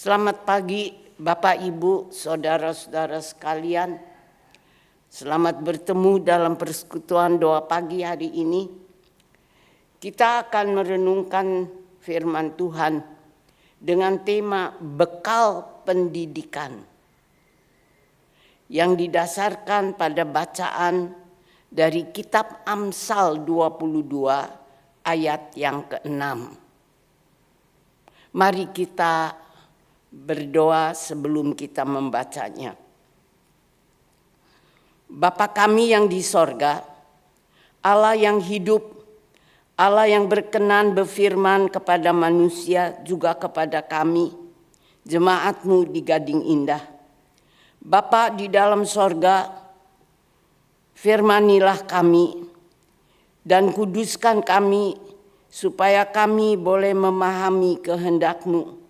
Selamat pagi Bapak Ibu, saudara-saudara sekalian. Selamat bertemu dalam persekutuan doa pagi hari ini. Kita akan merenungkan firman Tuhan dengan tema bekal pendidikan yang didasarkan pada bacaan dari kitab Amsal 22 ayat yang ke-6. Mari kita berdoa sebelum kita membacanya. Bapa kami yang di sorga, Allah yang hidup, Allah yang berkenan berfirman kepada manusia juga kepada kami, jemaat-Mu di Gading Indah. Bapa di dalam sorga, firmanilah kami dan kuduskan kami supaya kami boleh memahami kehendak-Mu.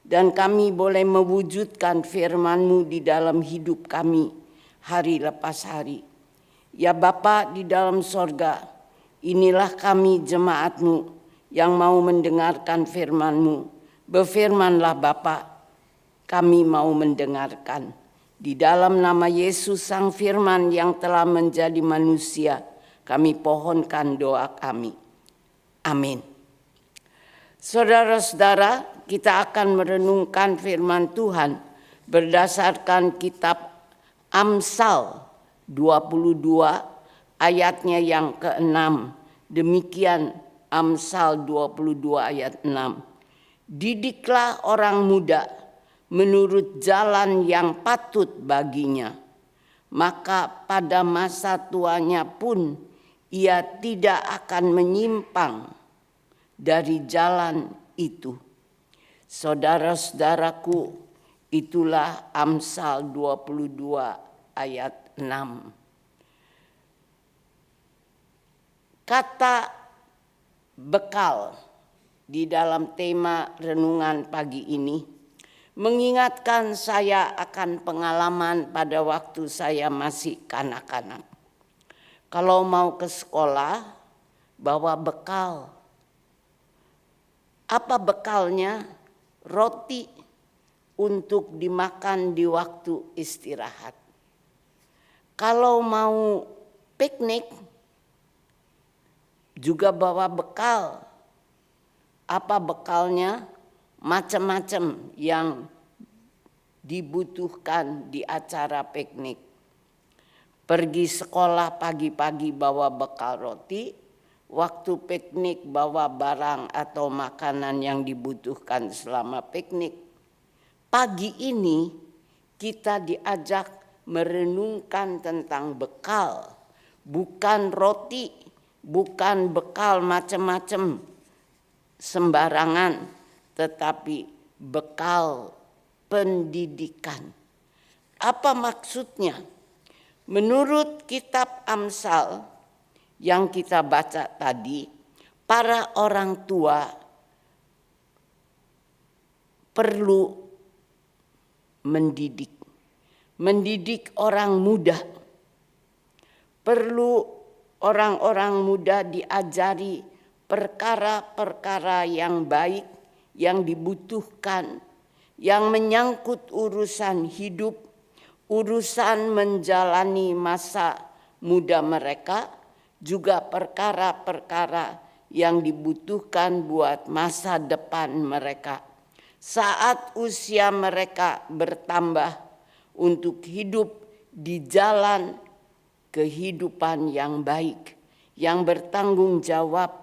Dan kami boleh mewujudkan firman-Mu di dalam hidup kami hari lepas hari. Ya Bapa di dalam sorga, inilah kami jemaat-Mu yang mau mendengarkan firman-Mu. Berfirmanlah Bapa, kami mau mendengarkan. Di dalam nama Yesus Sang Firman yang telah menjadi manusia, kami pohonkan doa kami. Amin. Saudara-saudara, kita akan merenungkan firman Tuhan berdasarkan kitab Amsal 22 ayatnya yang ke-6. Demikian Amsal 22 ayat 6. Didiklah orang muda menurut jalan yang patut baginya, maka pada masa tuanya pun ia tidak akan menyimpang dari jalan itu. Saudara-saudaraku, itulah Amsal 22 ayat 6. Kata bekal di dalam tema renungan pagi ini mengingatkan saya akan pengalaman pada waktu saya masih kanak-kanak. Kalau mau ke sekolah, bawa bekal. Apa bekalnya? Roti untuk dimakan di waktu istirahat. Kalau mau piknik, juga bawa bekal. Apa bekalnya? Macam-macam yang dibutuhkan di acara piknik. Pergi sekolah pagi-pagi bawa bekal roti. Waktu piknik bawa barang atau makanan yang dibutuhkan selama piknik. Pagi ini kita diajak merenungkan tentang bekal. Bukan roti, bukan bekal macam-macam sembarangan, tetapi bekal pendidikan. Apa maksudnya? Menurut kitab Amsal yang kita baca tadi, para orang tua perlu mendidik orang muda. Perlu orang-orang muda diajari perkara-perkara yang baik, yang dibutuhkan, yang menyangkut urusan hidup, urusan menjalani masa muda mereka, juga perkara-perkara yang dibutuhkan buat masa depan mereka. Saat usia mereka bertambah untuk hidup di jalan kehidupan yang baik, yang bertanggung jawab.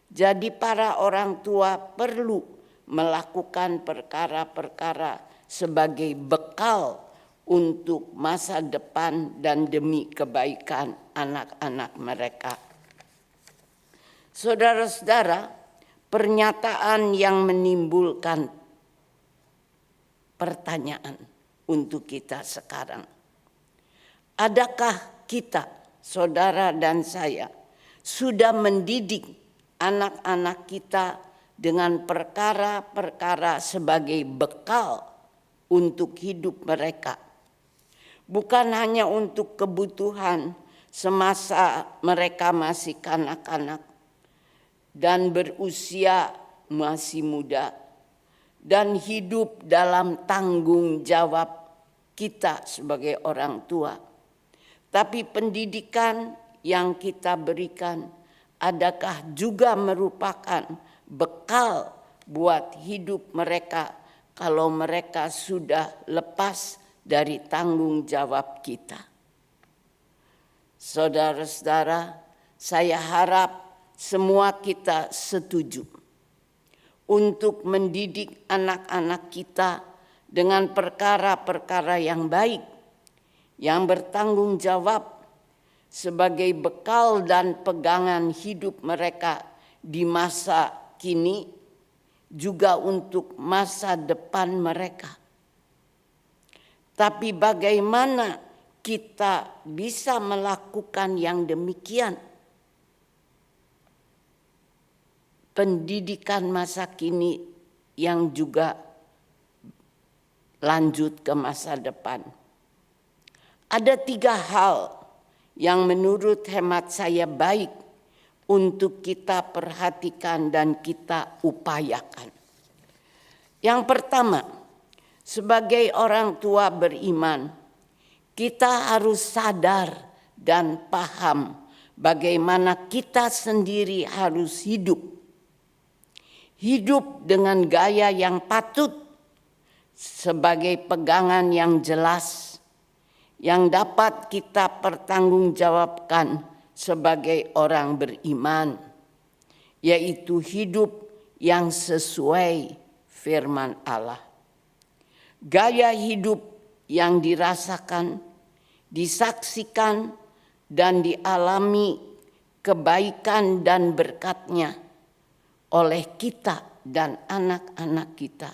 Jadi para orang tua perlu melakukan perkara-perkara sebagai bekal untuk masa depan dan demi kebaikan anak-anak mereka. Saudara-saudara, pernyataan yang menimbulkan pertanyaan untuk kita sekarang. Adakah kita, saudara dan saya, sudah mendidik anak-anak kita dengan perkara-perkara sebagai bekal untuk hidup mereka? Bukan hanya untuk kebutuhan semasa mereka masih kanak-kanak dan berusia masih muda, dan hidup dalam tanggung jawab kita sebagai orang tua. Tapi pendidikan yang kita berikan adakah juga merupakan bekal buat hidup mereka kalau mereka sudah lepas dari tanggung jawab kita? Saudara-saudara, saya harap semua kita setuju untuk mendidik anak-anak kita dengan perkara-perkara yang baik, yang bertanggung jawab sebagai bekal dan pegangan hidup mereka di masa kini, juga untuk masa depan mereka. Tapi bagaimana kita bisa melakukan yang demikian? Pendidikan masa kini yang juga lanjut ke masa depan. Ada 3 hal yang menurut hemat saya baik untuk kita perhatikan dan kita upayakan. Yang pertama, sebagai orang tua beriman, kita harus sadar dan paham bagaimana kita sendiri harus hidup. Hidup dengan gaya yang patut sebagai pegangan yang jelas yang dapat kita pertanggungjawabkan sebagai orang beriman, yaitu hidup yang sesuai firman Allah. Gaya hidup yang dirasakan, disaksikan, dan dialami kebaikan dan berkatnya oleh kita dan anak-anak kita,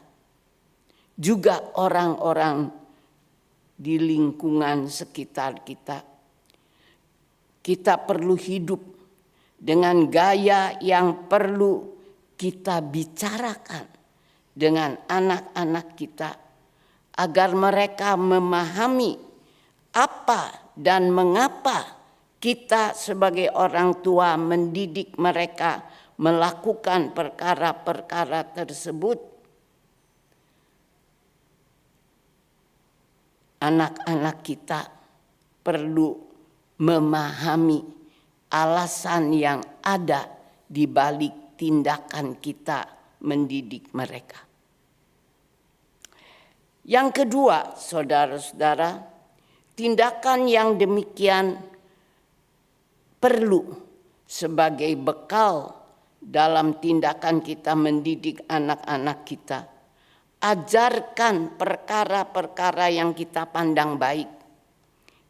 juga orang-orang di lingkungan sekitar kita. Kita perlu hidup dengan gaya yang perlu kita bicarakan dengan anak-anak kita agar mereka memahami apa dan mengapa kita sebagai orang tua mendidik mereka melakukan perkara-perkara tersebut. Anak-anak kita perlu memahami alasan yang ada di balik tindakan kita mendidik mereka. Yang kedua, saudara-saudara, tindakan yang demikian perlu sebagai bekal dalam tindakan kita mendidik anak-anak kita. Ajarkan perkara-perkara yang kita pandang baik,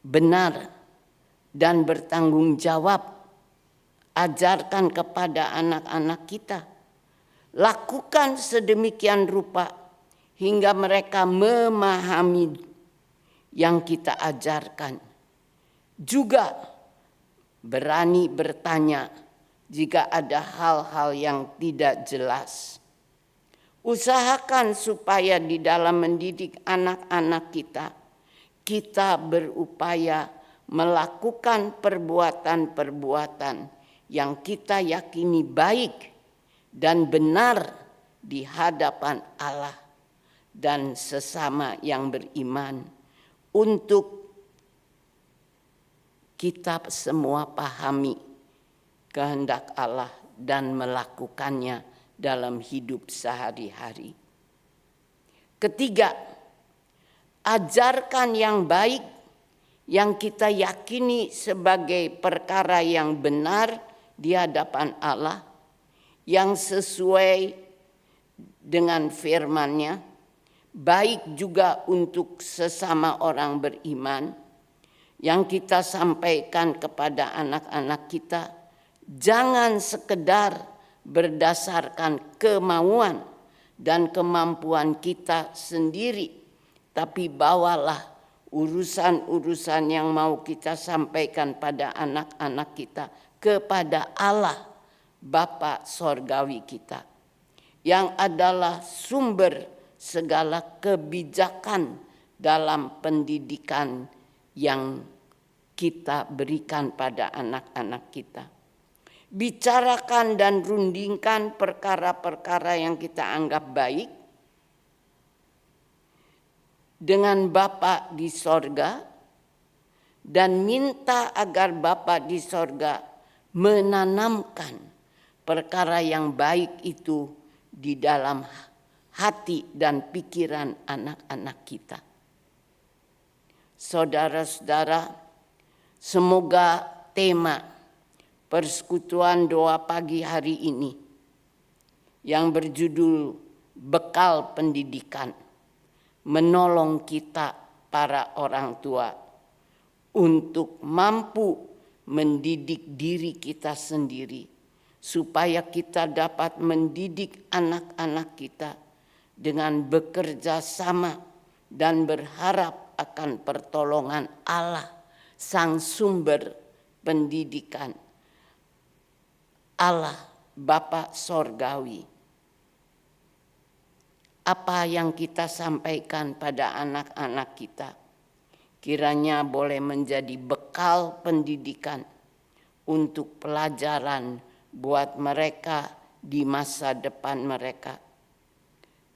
benar, dan bertanggung jawab. Ajarkan kepada anak-anak kita. Lakukan sedemikian rupa hingga mereka memahami yang kita ajarkan. Juga berani bertanya jika ada hal-hal yang tidak jelas. Usahakan supaya di dalam mendidik anak-anak kita, kita berupaya melakukan perbuatan-perbuatan yang kita yakini baik dan benar di hadapan Allah dan sesama yang beriman, untuk kita semua pahami kehendak Allah dan melakukannya dalam hidup sehari-hari. Ketiga, ajarkan yang baik yang kita yakini sebagai perkara yang benar di hadapan Allah, yang sesuai dengan firman-Nya, baik juga untuk sesama orang beriman, yang kita sampaikan kepada anak-anak kita. Jangan sekedar berdasarkan kemauan dan kemampuan kita sendiri, tapi bawalah urusan-urusan yang mau kita sampaikan pada anak-anak kita kepada Allah, Bapa Sorgawi kita, yang adalah sumber segala kebijakan dalam pendidikan yang kita berikan pada anak-anak kita. Bicarakan dan rundingkan perkara-perkara yang kita anggap baik dengan Bapa di sorga dan minta agar Bapa di sorga menanamkan perkara yang baik itu di dalam hati dan pikiran anak-anak kita. Saudara-saudara, semoga tema persekutuan doa pagi hari ini yang berjudul Bekal Pendidikan menolong kita para orang tua untuk mampu mendidik diri kita sendiri supaya kita dapat mendidik anak-anak kita dengan bekerja sama dan berharap akan pertolongan Allah, Sang Sumber Pendidikan, Allah Bapa Sorgawi. Apa yang kita sampaikan pada anak-anak kita kiranya boleh menjadi bekal pendidikan untuk pelajaran buat mereka di masa depan mereka.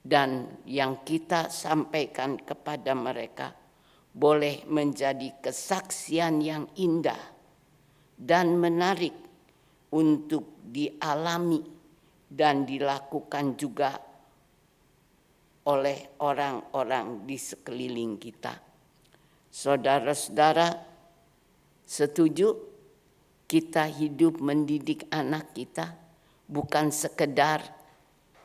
Dan yang kita sampaikan kepada mereka boleh menjadi kesaksian yang indah dan menarik untuk dialami dan dilakukan juga oleh orang-orang di sekeliling kita. Saudara-saudara, setuju kita hidup mendidik anak kita bukan sekedar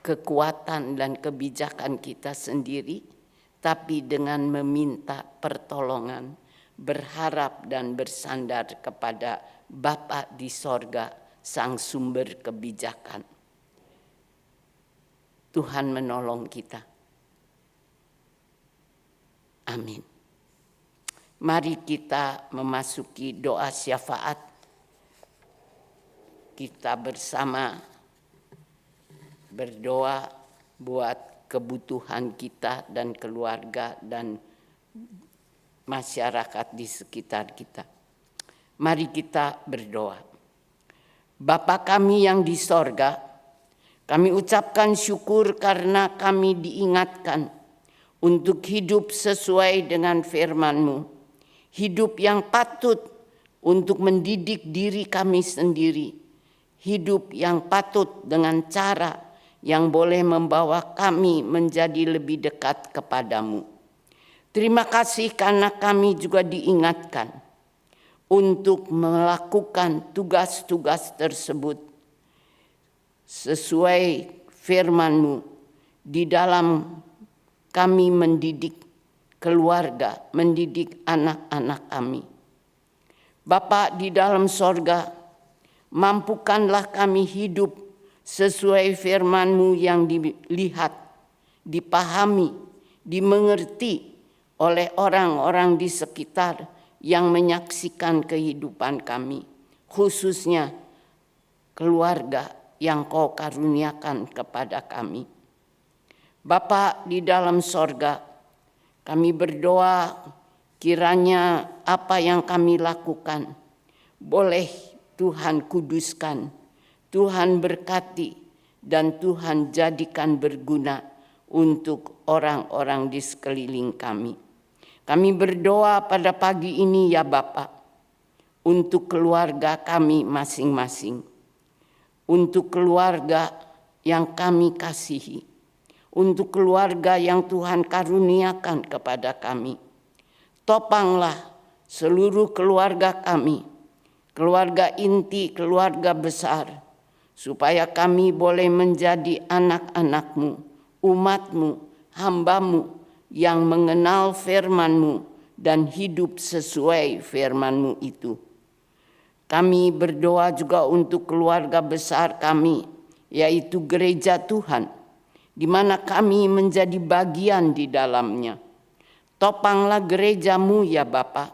kekuatan dan kebijakan kita sendiri, tapi dengan meminta pertolongan, berharap dan bersandar kepada Bapa di sorga, Sang Sumber Kebijakan. Tuhan menolong kita. Amin. Mari kita memasuki doa syafaat. Kita bersama berdoa buat kebutuhan kita dan keluarga dan masyarakat di sekitar kita. Mari kita berdoa. Bapa kami yang di sorga, kami ucapkan syukur karena kami diingatkan untuk hidup sesuai dengan firman-Mu. Hidup yang patut untuk mendidik diri kami sendiri. Hidup yang patut dengan cara yang boleh membawa kami menjadi lebih dekat kepadamu. Terima kasih karena kami juga diingatkan untuk melakukan tugas-tugas tersebut sesuai firman-Mu di dalam kami mendidik keluarga, mendidik anak-anak kami. Bapa di dalam sorga, mampukanlah kami hidup sesuai firman-Mu yang dilihat, dipahami, dimengerti oleh orang-orang di sekitar yang menyaksikan kehidupan kami, khususnya keluarga yang Kau karuniakan kepada kami. Bapa di dalam sorga, kami berdoa kiranya apa yang kami lakukan boleh Tuhan kuduskan, Tuhan berkati, dan Tuhan jadikan berguna untuk orang-orang di sekeliling kami. Kami berdoa pada pagi ini ya Bapa, untuk keluarga kami masing-masing, untuk keluarga yang kami kasihi, untuk keluarga yang Tuhan karuniakan kepada kami. Topanglah seluruh keluarga kami, keluarga inti, keluarga besar, supaya kami boleh menjadi anak-anak-Mu, umat-Mu, hamba-Mu yang mengenal firman-Mu dan hidup sesuai firman-Mu itu. Kami berdoa juga untuk keluarga besar kami, yaitu gereja Tuhan, di mana kami menjadi bagian di dalamnya. Topanglah gereja-Mu ya Bapa,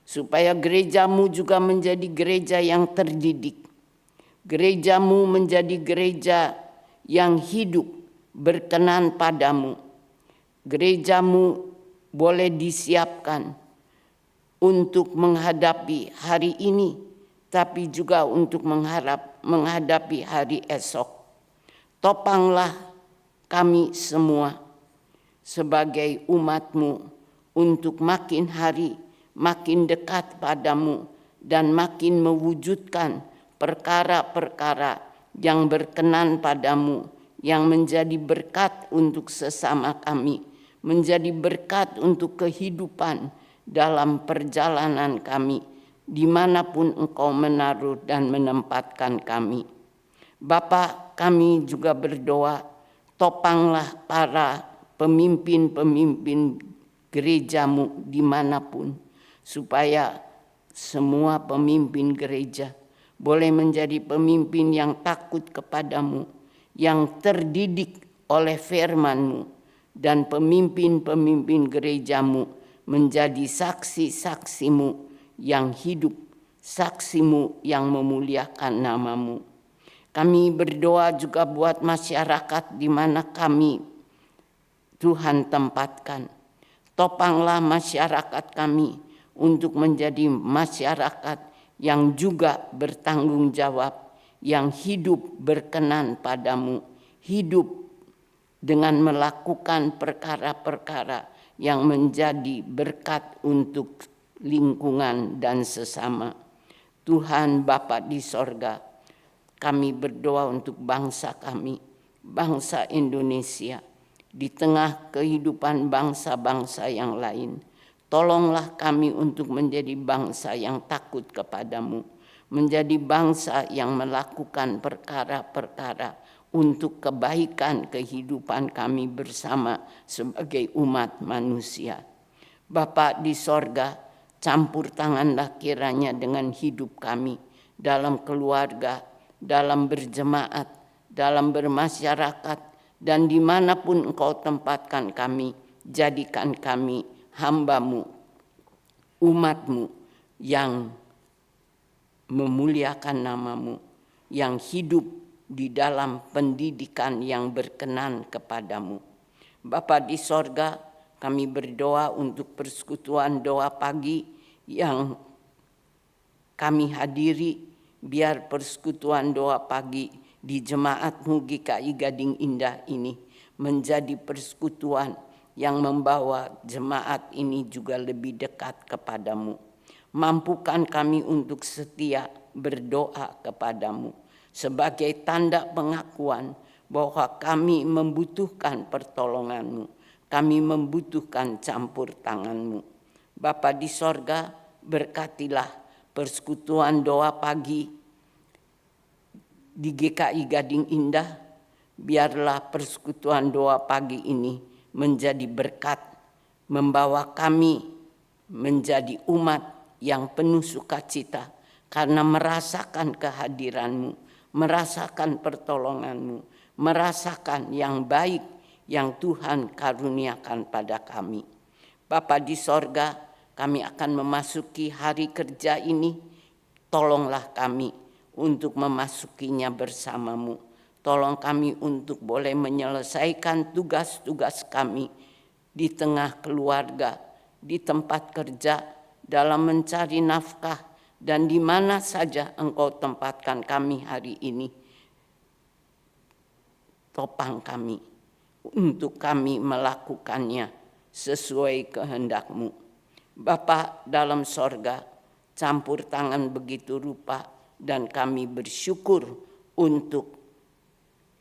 supaya gereja-Mu juga menjadi gereja yang terdidik. Gereja-Mu menjadi gereja yang hidup, berkenan padamu. Gereja-Mu boleh disiapkan untuk menghadapi hari ini, tapi juga untuk menghadapi hari esok. Topanglah kami semua sebagai umat-Mu untuk makin hari makin dekat padamu dan makin mewujudkan perkara-perkara yang berkenan padamu, yang menjadi berkat untuk sesama kami, menjadi berkat untuk kehidupan dalam perjalanan kami, dimanapun Engkau menaruh dan menempatkan kami. Bapa, kami juga berdoa, topanglah para pemimpin-pemimpin gerejamu dimanapun, supaya semua pemimpin gereja boleh menjadi pemimpin yang takut kepadamu, yang terdidik oleh firman-Mu, dan pemimpin-pemimpin gerejamu menjadi saksi-saksi-Mu yang hidup, saksi-Mu yang memuliakan nama-Mu. Kami berdoa juga buat masyarakat di mana kami Tuhan tempatkan. Topanglah masyarakat kami untuk menjadi masyarakat yang juga bertanggung jawab, yang hidup berkenan padamu, hidup dengan melakukan perkara-perkara yang menjadi berkat untuk lingkungan dan sesama. Tuhan Bapa di sorga, kami berdoa untuk bangsa kami, bangsa Indonesia, di tengah kehidupan bangsa-bangsa yang lain. Tolonglah kami untuk menjadi bangsa yang takut kepadamu, menjadi bangsa yang melakukan perkara-perkara untuk kebaikan kehidupan kami bersama sebagai umat manusia. Bapa di sorga, campur tanganlah kiranya dengan hidup kami dalam keluarga, dalam berjemaat, dalam bermasyarakat, dan dimanapun Engkau tempatkan kami, jadikan kami hamba-Mu, umat-Mu yang memuliakan nama-Mu, yang hidup di dalam pendidikan yang berkenan kepadamu. Bapa di sorga, kami berdoa untuk persekutuan doa pagi yang kami hadiri, biar persekutuan doa pagi di Jemaat-Mu GKI Gading Indah ini menjadi persekutuan yang membawa jemaat ini juga lebih dekat kepadamu. Mampukan kami untuk setia berdoa kepadamu sebagai tanda pengakuan bahwa kami membutuhkan pertolongan-Mu, kami membutuhkan campur tangan-Mu. Bapa di sorga, berkatilah persekutuan doa pagi di GKI Gading Indah, biarlah persekutuan doa pagi ini menjadi berkat, membawa kami menjadi umat yang penuh sukacita karena merasakan kehadiran-Mu, merasakan pertolongan-Mu, merasakan yang baik yang Tuhan karuniakan pada kami. Bapa di sorga, kami akan memasuki hari kerja ini, tolonglah kami untuk memasukinya bersama-Mu. Tolong kami untuk boleh menyelesaikan tugas-tugas kami di tengah keluarga, di tempat kerja, dalam mencari nafkah, dan di mana saja Engkau tempatkan kami hari ini. Topang kami untuk kami melakukannya sesuai kehendak-Mu. Bapa dalam sorga, campur tangan begitu rupa, dan kami bersyukur untuk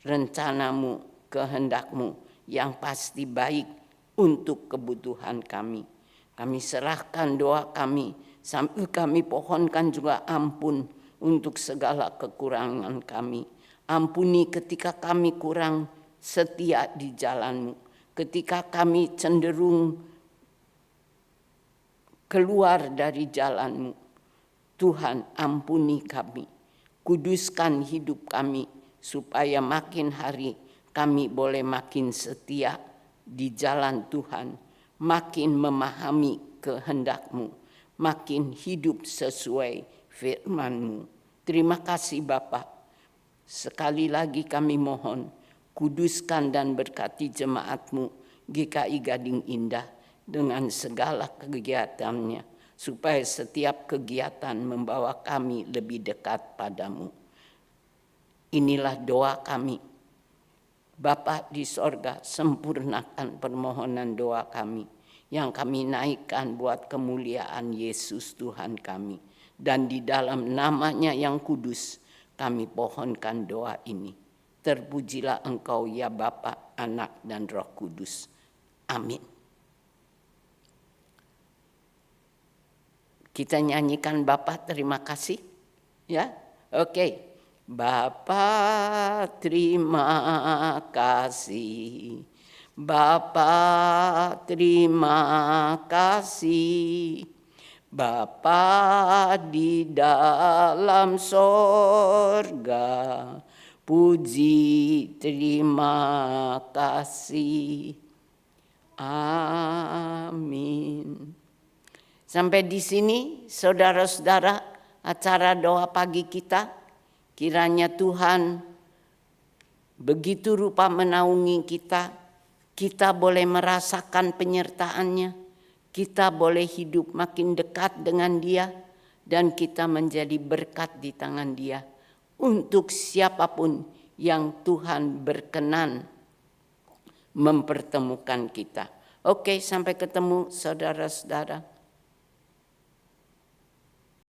rencana-Mu, kehendak-Mu yang pasti baik untuk kebutuhan kami. Kami serahkan doa kami, sambil kami pohonkan juga ampun untuk segala kekurangan kami. Ampuni ketika kami kurang setia di jalan-Mu, ketika kami cenderung keluar dari jalan-Mu. Tuhan, ampuni kami, kuduskan hidup kami, supaya makin hari kami boleh makin setia di jalan Tuhan, makin memahami kehendak-Mu, makin hidup sesuai firman-Mu. Terima kasih Bapa. Sekali lagi kami mohon, kuduskan dan berkati jemaat-Mu GKI Gading Indah dengan segala kegiatannya, supaya setiap kegiatan membawa kami lebih dekat padamu. Inilah doa kami. Bapa di sorga, sempurnakan permohonan doa kami. yang kami naikkan buat kemuliaan Yesus Tuhan kami. Dan di dalam namanya yang kudus kami pohonkan doa ini. Terpujilah Engkau ya Bapa, Anak dan Roh Kudus. Amin. Kita nyanyikan Bapa terima kasih. Ya, oke. Bapa terima kasih. Bapa terima kasih. Bapa di dalam sorga, puji terima kasih. Amin. Sampai di sini saudara-saudara acara doa pagi kita. Kiranya Tuhan begitu rupa menaungi kita. Kita boleh merasakan penyertaan-Nya. Kita boleh hidup makin dekat dengan Dia. Dan kita menjadi berkat di tangan Dia. Untuk siapapun yang Tuhan berkenan mempertemukan kita. Oke, sampai ketemu saudara-saudara.